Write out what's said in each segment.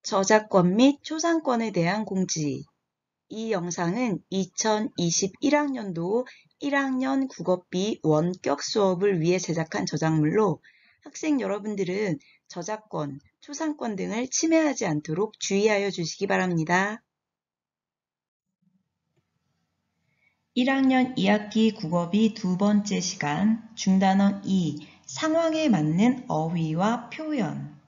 저작권 및 초상권에 대한 공지. 이 영상은 2021학년도 1학년 국어비 원격 수업을 위해 제작한 저작물로 학생 여러분들은 저작권, 초상권 등을 침해하지 않도록 주의하여 주시기 바랍니다. 1학년 2학기 국어비 두 번째 시간 중단원 2 상황에 맞는 어휘와 표현.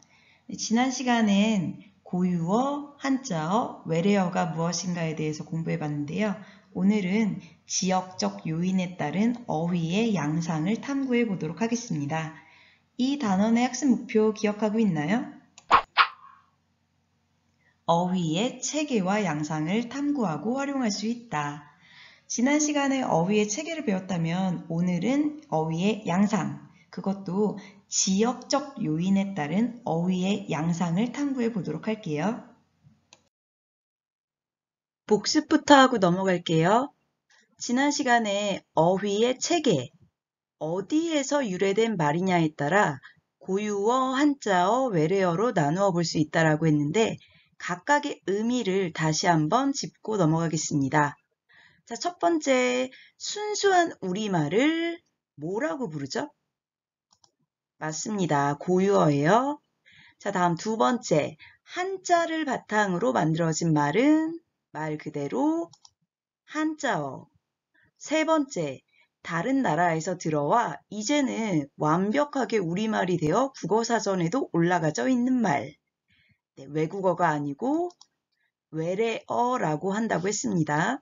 지난 시간엔 고유어, 한자어, 외래어가 무엇인가에 대해서 공부해 봤는데요. 오늘은 지역적 요인에 따른 어휘의 양상을 탐구해 보도록 하겠습니다. 이 단원의 학습 목표 기억하고 있나요? 어휘의 체계와 양상을 탐구하고 활용할 수 있다. 지난 시간에 어휘의 체계를 배웠다면 오늘은 어휘의 양상, 그것도 지역적 요인에 따른 어휘의 양상을 탐구해 보도록 할게요. 복습부터 하고 넘어갈게요. 지난 시간에 어휘의 체계, 어디에서 유래된 말이냐에 따라 고유어, 한자어, 외래어로 나누어 볼 수 있다라고 했는데 각각의 의미를 다시 한번 짚고 넘어가겠습니다. 자, 첫 번째, 순수한 우리말을 뭐라고 부르죠? 맞습니다. 고유어예요. 자, 다음 두 번째, 한자를 바탕으로 만들어진 말은 말 그대로 한자어. 세 번째, 다른 나라에서 들어와 이제는 완벽하게 우리말이 되어 국어사전에도 올라가져 있는 말. 네, 외국어가 아니고 외래어라고 한다고 했습니다.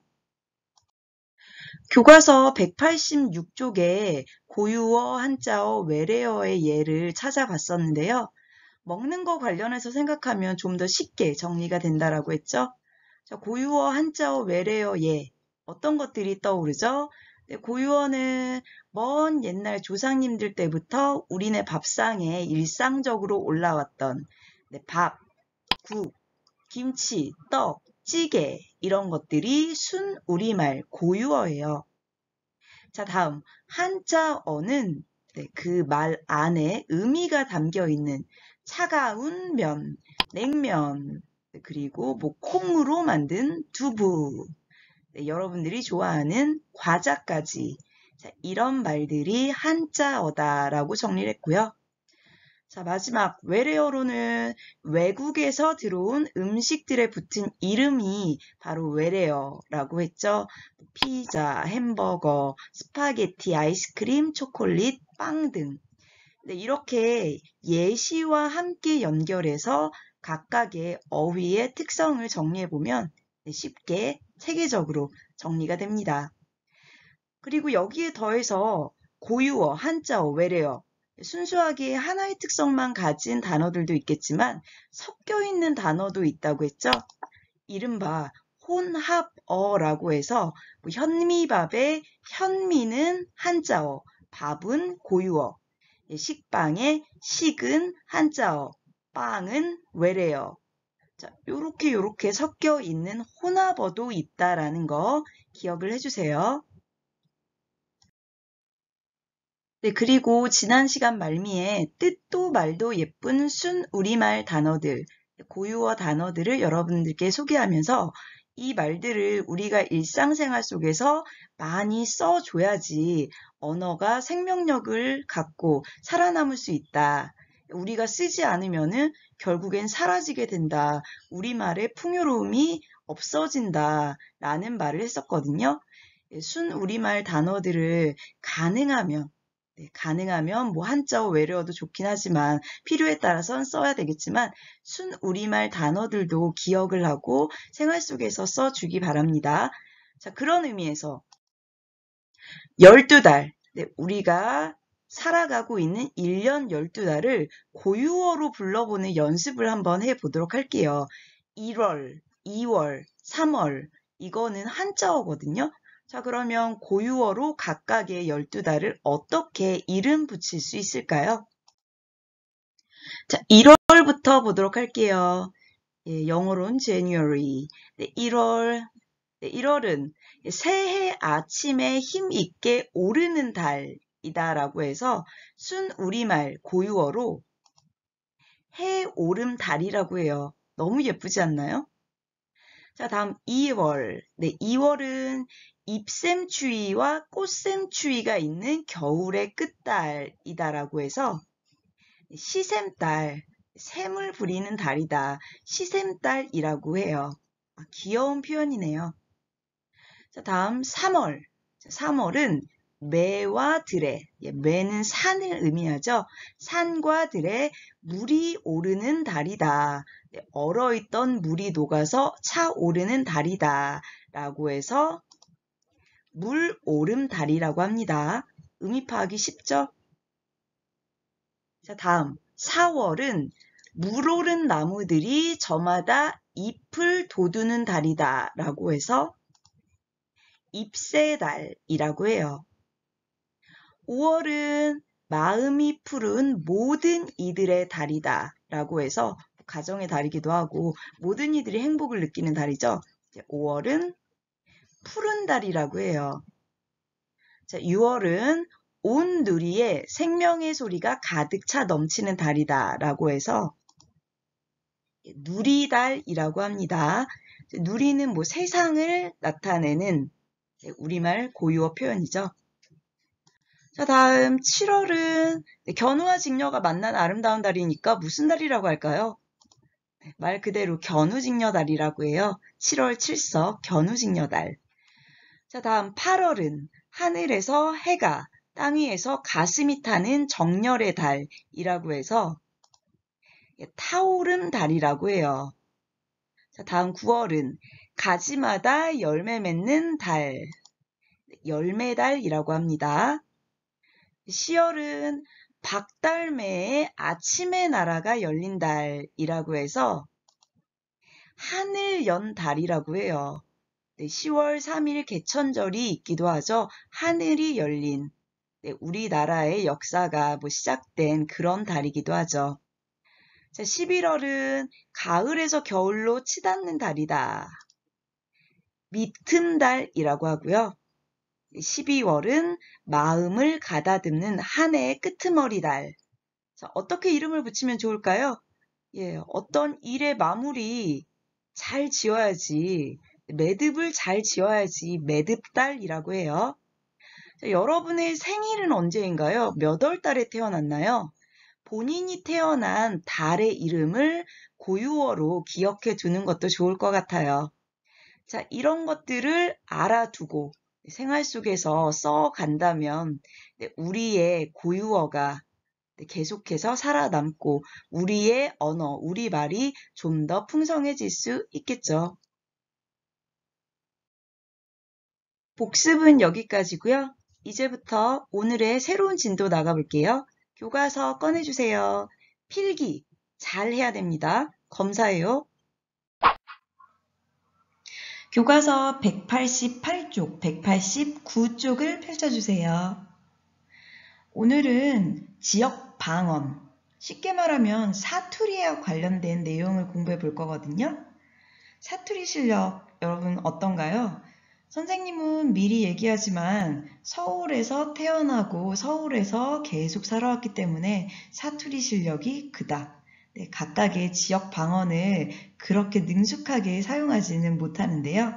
교과서 186쪽에 고유어, 한자어, 외래어의 예를 찾아봤었는데요. 먹는 거 관련해서 생각하면 좀 더 쉽게 정리가 된다라고 했죠. 자, 고유어, 한자어, 외래어 예. 어떤 것들이 떠오르죠? 네, 고유어는 먼 옛날 조상님들 때부터 우리네 밥상에 일상적으로 올라왔던 밥, 국, 김치, 떡, 찌개 이런 것들이 순 우리말 고유어예요. 자, 다음 한자어는 그 말 안에 의미가 담겨 있는 차가운 면, 냉면, 그리고 뭐 콩으로 만든 두부, 여러분들이 좋아하는 과자까지 자, 이런 말들이 한자어다라고 정리를 했고요. 자, 마지막 외래어로는 외국에서 들어온 음식들에 붙은 이름이 바로 외래어라고 했죠. 피자, 햄버거, 스파게티, 아이스크림, 초콜릿, 빵 등. 네, 이렇게 예시와 함께 연결해서 각각의 어휘의 특성을 정리해보면 쉽게 체계적으로 정리가 됩니다. 그리고 여기에 더해서 고유어, 한자어, 외래어 순수하게 하나의 특성만 가진 단어들도 있겠지만 섞여 있는 단어도 있다고 했죠. 이른바 혼합어라고 해서 현미밥의 현미는 한자어, 밥은 고유어, 식빵의 식은 한자어, 빵은 외래어. 자, 요렇게 섞여 있는 혼합어도 있다라는 거 기억을 해주세요. 네, 그리고 지난 시간 말미에 뜻도 말도 예쁜 순 우리말 단어들, 고유어 단어들을 여러분들께 소개하면서 이 말들을 우리가 일상생활 속에서 많이 써줘야지 언어가 생명력을 갖고 살아남을 수 있다. 우리가 쓰지 않으면은 결국엔 사라지게 된다. 우리말의 풍요로움이 없어진다. 라는 말을 했었거든요. 순 우리말 단어들을 가능하면 뭐 한자어 외래어도 좋긴 하지만 필요에 따라서는 써야 되겠지만 순 우리말 단어들도 기억을 하고 생활 속에서 써주기 바랍니다. 자, 그런 의미에서 12달, 우리가 살아가고 있는 1년 12달을 고유어로 불러보는 연습을 한번 해보도록 할게요. 1월, 2월, 3월 이거는 한자어거든요. 자, 그러면 고유어로 각각의 12달을 어떻게 이름 붙일 수 있을까요? 자, 1월부터 보도록 할게요. 예, 영어로는 January. 1월은 새해 아침에 힘있게 오르는 달이다라고 해서 순 우리말 고유어로 해오름달이라고 해요. 너무 예쁘지 않나요? 자, 다음 2월. 네, 2월은 잎샘추위와 꽃샘추위가 있는 겨울의 끝달이다라고 해서 시샘달, 샘을 부리는 달이다. 시샘달이라고 해요. 귀여운 표현이네요. 자, 다음 3월. 3월은 매와 들에, 매는 산을 의미하죠. 산과 들에 물이 오르는 달이다. 얼어있던 물이 녹아서 차오르는 달이다. 라고 해서 물 오름 달이라고 합니다. 의미 파악이 쉽죠? 자, 다음 4월은 물 오른 나무들이 저마다 잎을 돋우는 달이다. 라고 해서 잎새달이라고 해요. 5월은 마음이 푸른 모든 이들의 달이다 라고 해서 가정의 달이기도 하고 모든 이들이 행복을 느끼는 달이죠. 5월은 푸른 달이라고 해요. 자, 6월은 온 누리에 생명의 소리가 가득 차 넘치는 달이다 라고 해서 누리달이라고 합니다. 누리는 세상을 나타내는 우리말 고유어 표현이죠. 자, 다음 7월은 견우와 직녀가 만난 아름다운 달이니까 무슨 달이라고 할까요? 말 그대로 견우직녀달이라고 해요. 7월 7석 견우직녀달. 자, 다음 8월은 하늘에서 해가, 땅 위에서 가슴이 타는 정열의 달이라고 해서 타오름 달이라고 해요. 자, 다음 9월은 가지마다 열매 맺는 달, 열매달이라고 합니다. 10월은 박달매의 아침의 나라가 열린 달이라고 해서 하늘 연 달이라고 해요. 10월 3일 개천절이 있기도 하죠. 하늘이 열린 우리나라의 역사가 시작된 그런 달이기도 하죠. 자, 11월은 가을에서 겨울로 치닫는 달이다. 미틈달이라고 하고요. 12월은 마음을 가다듬는 한 해의 끄트머리 달. 자, 어떻게 이름을 붙이면 좋을까요? 어떤 일의 마무리 잘 지어야지, 매듭을 잘 지어야지 매듭달이라고 해요. 자, 여러분의 생일은 언제인가요? 몇 월 달에 태어났나요? 본인이 태어난 달의 이름을 고유어로 기억해 두는 것도 좋을 것 같아요. 자, 이런 것들을 알아두고 생활 속에서 써간다면 우리의 고유어가 계속해서 살아남고 우리의 언어, 우리말이 좀 더 풍성해질 수 있겠죠. 복습은 여기까지고요. 이제부터 오늘의 새로운 진도 나가볼게요. 교과서 꺼내주세요. 필기 잘 해야 됩니다. 검사해요. 교과서 188쪽, 189쪽을 펼쳐주세요. 오늘은 지역 방언, 쉽게 말하면 사투리와 관련된 내용을 공부해 볼 거거든요. 사투리 실력 여러분 어떤가요? 선생님은 미리 얘기하지만 서울에서 태어나고 서울에서 계속 살아왔기 때문에 사투리 실력이 그닥 각각의 지역 방언을 그렇게 능숙하게 사용하지는 못하는데요.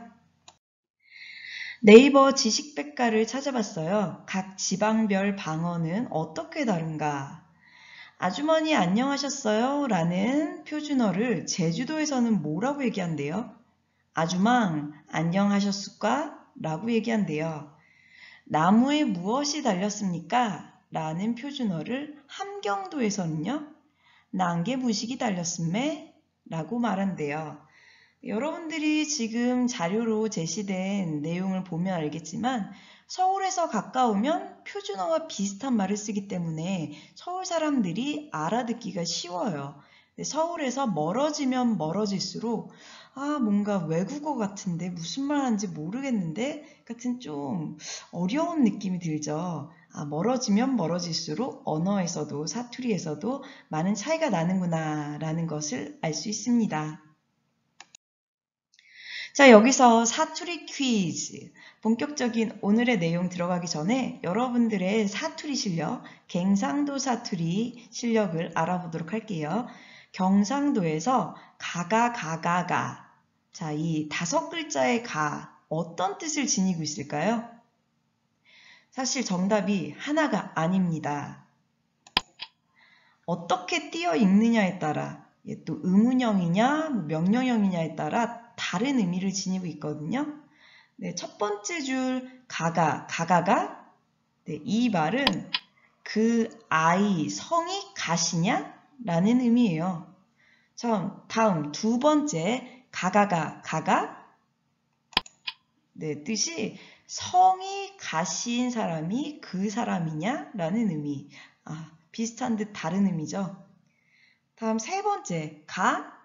네이버 지식백과를 찾아봤어요. 각 지방별 방언은 어떻게 다른가? 아주머니 안녕하셨어요? 라는 표준어를 제주도에서는 뭐라고 얘기한대요? 아주망 안녕하셨을까? 라고 얘기한대요. 나무에 무엇이 달렸습니까? 라는 표준어를 함경도에서는요. 난게 무식이 달렸음매? 라고 말한대요. 여러분들이 지금 자료로 제시된 내용을 보면 알겠지만 서울에서 가까우면 표준어와 비슷한 말을 쓰기 때문에 서울 사람들이 알아듣기가 쉬워요. 서울에서 멀어지면 멀어질수록 뭔가 외국어 같은데 무슨 말 하는지 모르겠는데 같은 좀 어려운 느낌이 들죠. 멀어지면 멀어질수록 언어에서도 사투리에서도 많은 차이가 나는구나 라는 것을 알 수 있습니다. 자, 여기서 사투리 퀴즈. 본격적인 오늘의 내용 들어가기 전에 여러분들의 사투리 실력, 갱상도 사투리 실력을 알아보도록 할게요. 경상도에서 가가. 자, 이 5글자의 가 어떤 뜻을 지니고 있을까요? 사실 정답이 하나가 아닙니다. 어떻게 띄어 읽느냐에 따라 또 의문형이냐 명령형이냐에 따라 다른 의미를 지니고 있거든요. 네, 첫 번째 줄 가가. 네, 이 말은 그 아이 성이 가시냐? 라는 의미예요. 자, 다음 두 번째 가가. 네, 뜻이 성이 가신 사람이 그 사람이냐? 라는 의미. 비슷한 듯 다른 의미죠. 다음 세 번째 가가.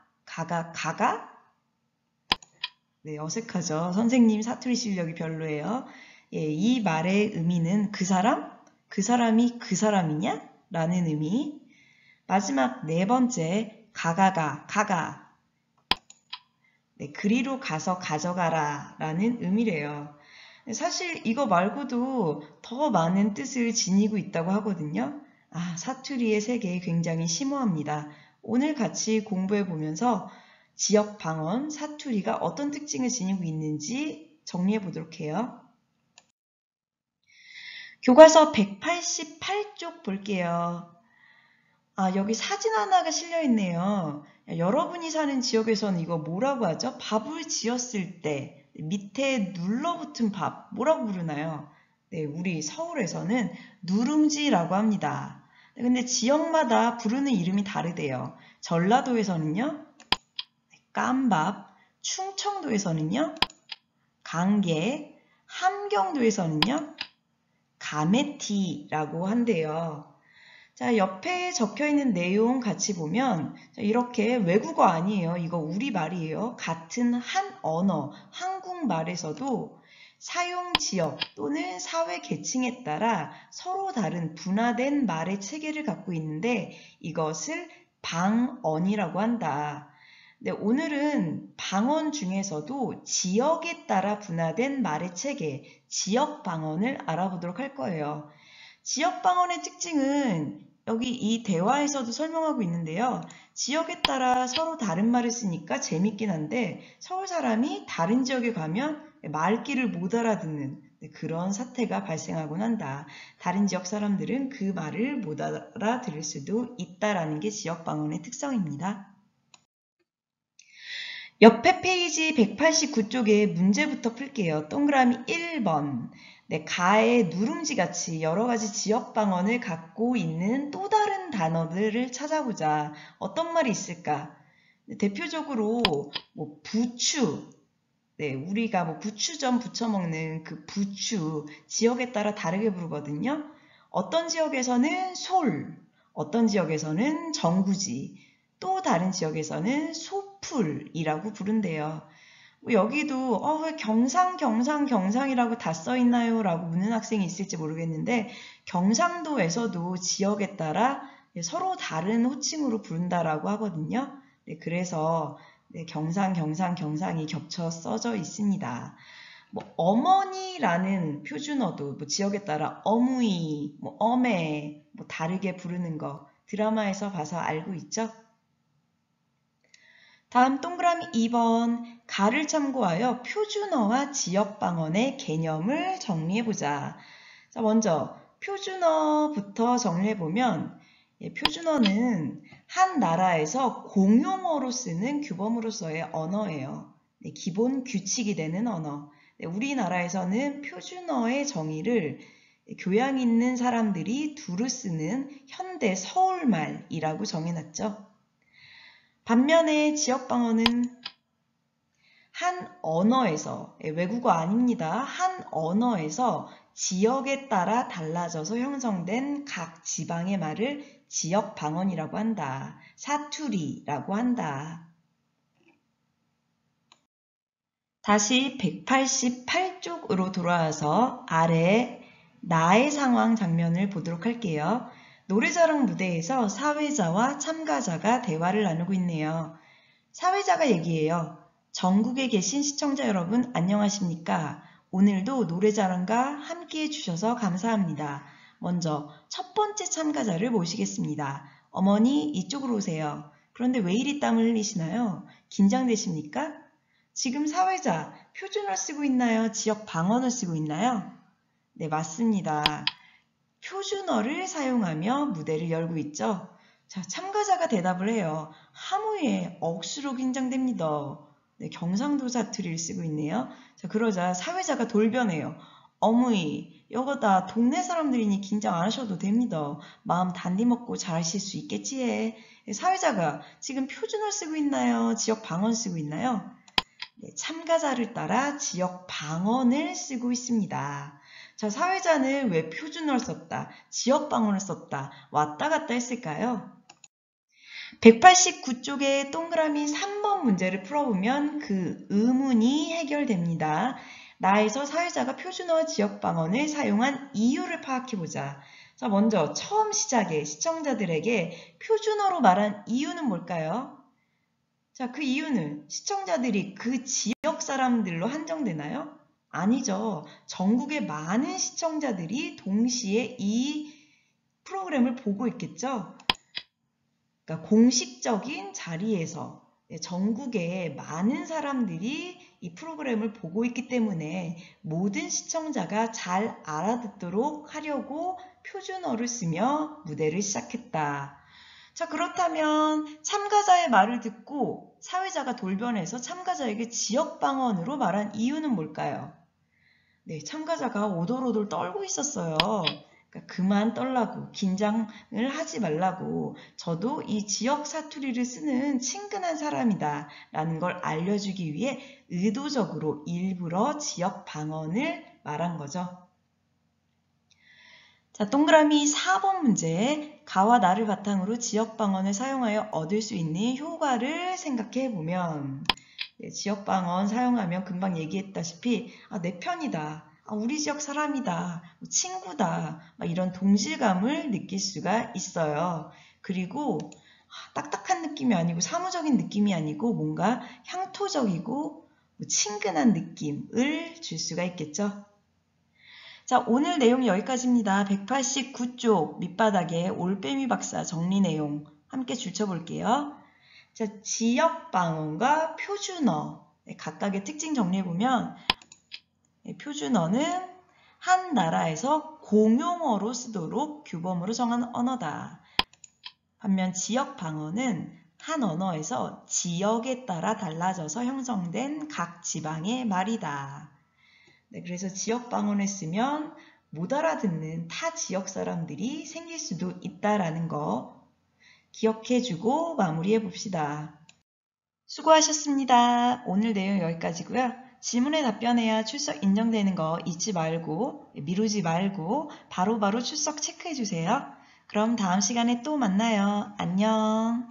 네, 어색하죠. 선생님 사투리 실력이 별로예요. 예, 이 말의 의미는 그 사람이 그 사람이냐? 라는 의미. 마지막 네 번째 가가. 네, 그리로 가서 가져가라 라는 의미래요. 사실 이거 말고도 더 많은 뜻을 지니고 있다고 하거든요. 사투리의 세계 굉장히 심오합니다. 오늘 같이 공부해 보면서 지역 방언, 사투리가 어떤 특징을 지니고 있는지 정리해 보도록 해요. 교과서 188쪽 볼게요. 여기 사진 하나가 실려 있네요. 여러분이 사는 지역에서는 이거 뭐라고 하죠? 밥을 지었을 때 밑에 눌러붙은 밥 뭐라고 부르나요? 네, 우리 서울에서는 누룽지라고 합니다. 근데 지역마다 부르는 이름이 다르대요. 전라도에서는요, 깜밥, 충청도에서는요, 강게, 함경도에서는요, 가메티라고 한대요. 자, 옆에 적혀 있는 내용 같이 보면 이렇게 외국어 아니에요. 이거 우리말이에요. 같은 한 언어, 한국말에서도 사용 지역 또는 사회 계층에 따라 서로 다른 분화된 말의 체계를 갖고 있는데 이것을 방언이라고 한다. 네, 오늘은 방언 중에서도 지역에 따라 분화된 말의 체계, 지역 방언을 알아보도록 할 거예요. 지역 방언의 특징은 여기 이 대화에서도 설명하고 있는데요. 지역에 따라 서로 다른 말을 쓰니까 재밌긴 한데 서울 사람이 다른 지역에 가면 말귀를 못 알아듣는 그런 사태가 발생하곤 한다. 다른 지역 사람들은 그 말을 못 알아들을 수도 있다라는 게 지역 방언의 특성입니다. 옆에 페이지 189쪽에 문제부터 풀게요. 동그라미 1번. 네, 가의 누룽지같이 여러 가지 지역 방언을 갖고 있는 또 다른 단어들을 찾아보자. 어떤 말이 있을까? 네, 대표적으로 부추. 네, 우리가 부추전 부쳐 먹는 그 부추 지역에 따라 다르게 부르거든요. 어떤 지역에서는 솔, 어떤 지역에서는 정구지, 또 다른 지역에서는 소풀이라고 부른대요. 여기도 왜 경상이라고 다 써있나요? 라고 묻는 학생이 있을지 모르겠는데 경상도에서도 지역에 따라 서로 다른 호칭으로 부른다라고 하거든요. 네, 그래서 경상이 겹쳐 써져 있습니다. 어머니라는 표준어도 지역에 따라 어무이, 어메 다르게 부르는 거 드라마에서 봐서 알고 있죠? 다음 동그라미 2번 가를 참고하여 표준어와 지역방언의 개념을 정리해보자. 자, 먼저 표준어부터 정리해보면 표준어는 한 나라에서 공용어로 쓰는 규범으로서의 언어예요. 기본 규칙이 되는 언어. 우리나라에서는 표준어의 정의를 교양 있는 사람들이 두루 쓰는 현대 서울말이라고 정해놨죠. 반면에 지역방언은 한 언어에서, 외국어 아닙니다. 한 언어에서 지역에 따라 달라져서 형성된 각 지방의 말을 지역방언이라고 한다. 사투리라고 한다. 다시 188쪽으로 돌아와서 아래 나의 상황 장면을 보도록 할게요. 노래자랑 무대에서 사회자와 참가자가 대화를 나누고 있네요. 사회자가 얘기해요. 전국에 계신 시청자 여러분 안녕하십니까? 오늘도 노래자랑과 함께해 주셔서 감사합니다. 먼저 첫 번째 참가자를 모시겠습니다. 어머니 이쪽으로 오세요. 그런데 왜 이리 땀을 흘리시나요? 긴장되십니까? 지금 사회자, 표준어를 쓰고 있나요? 지역 방언을 쓰고 있나요? 네, 맞습니다. 표준어를 사용하며 무대를 열고 있죠. 자, 참가자가 대답을 해요. 하무에 억수로 긴장됩니다. 네, 경상도 사투리를 쓰고 있네요. 자, 그러자 사회자가 돌변해요. 어머니, 여거다 동네 사람들이니 긴장 안 하셔도 됩니다. 마음 단디 먹고 잘하실 수 있겠지. 사회자가 지금 표준어 쓰고 있나요? 지역 방언 쓰고 있나요? 네, 참가자를 따라 지역 방언을 쓰고 있습니다. 자, 사회자는 왜 표준어를 썼다, 지역 방언을 썼다, 왔다 갔다 했을까요? 189쪽의 동그라미 3번 문제를 풀어보면 그 의문이 해결됩니다. 나에서 사회자가 표준어와 지역방언을 사용한 이유를 파악해보자. 자, 먼저 처음 시작에 시청자들에게 표준어로 말한 이유는 뭘까요? 자, 그 이유는 시청자들이 그 지역 사람들로 한정되나요? 아니죠. 전국의 많은 시청자들이 동시에 이 프로그램을 보고 있겠죠. 그러니까 공식적인 자리에서 전국의 많은 사람들이 이 프로그램을 보고 있기 때문에 모든 시청자가 잘 알아듣도록 하려고 표준어를 쓰며 무대를 시작했다. 자, 그렇다면 참가자의 말을 듣고 사회자가 돌변해서 참가자에게 지역방언으로 말한 이유는 뭘까요? 네, 참가자가 오돌오돌 떨고 있었어요. 그러니까 그만 떨라고, 긴장을 하지 말라고, 저도 이 지역 사투리를 쓰는 친근한 사람이다 라는 걸 알려주기 위해 의도적으로 일부러 지역 방언을 말한 거죠. 자, 동그라미 4번 문제, 가와 나를 바탕으로 지역 방언을 사용하여 얻을 수 있는 효과를 생각해 보면, 지역 방언 사용하면 금방 얘기했다시피 내 편이다, 우리 지역 사람이다, 친구다, 이런 동질감을 느낄 수가 있어요. 그리고 딱딱한 느낌이 아니고 사무적인 느낌이 아니고 뭔가 향토적이고 친근한 느낌을 줄 수가 있겠죠. 자, 오늘 내용 여기까지입니다. 189쪽 밑바닥에 올빼미 박사 정리 내용 함께 줄쳐볼게요. 자, 지역방언과 표준어 각각의 특징 정리해보면, 표준어는 한 나라에서 공용어로 쓰도록 규범으로 정한 언어다. 반면 지역방언은 한 언어에서 지역에 따라 달라져서 형성된 각 지방의 말이다. 네, 그래서 지역방언을 쓰면 못 알아듣는 타 지역 사람들이 생길 수도 있다라는 거 기억해주고 마무리해 봅시다. 수고하셨습니다. 오늘 내용 여기까지고요. 질문에 답변해야 출석 인정되는 거 잊지 말고, 미루지 말고 바로바로 출석 체크해 주세요. 그럼 다음 시간에 또 만나요. 안녕.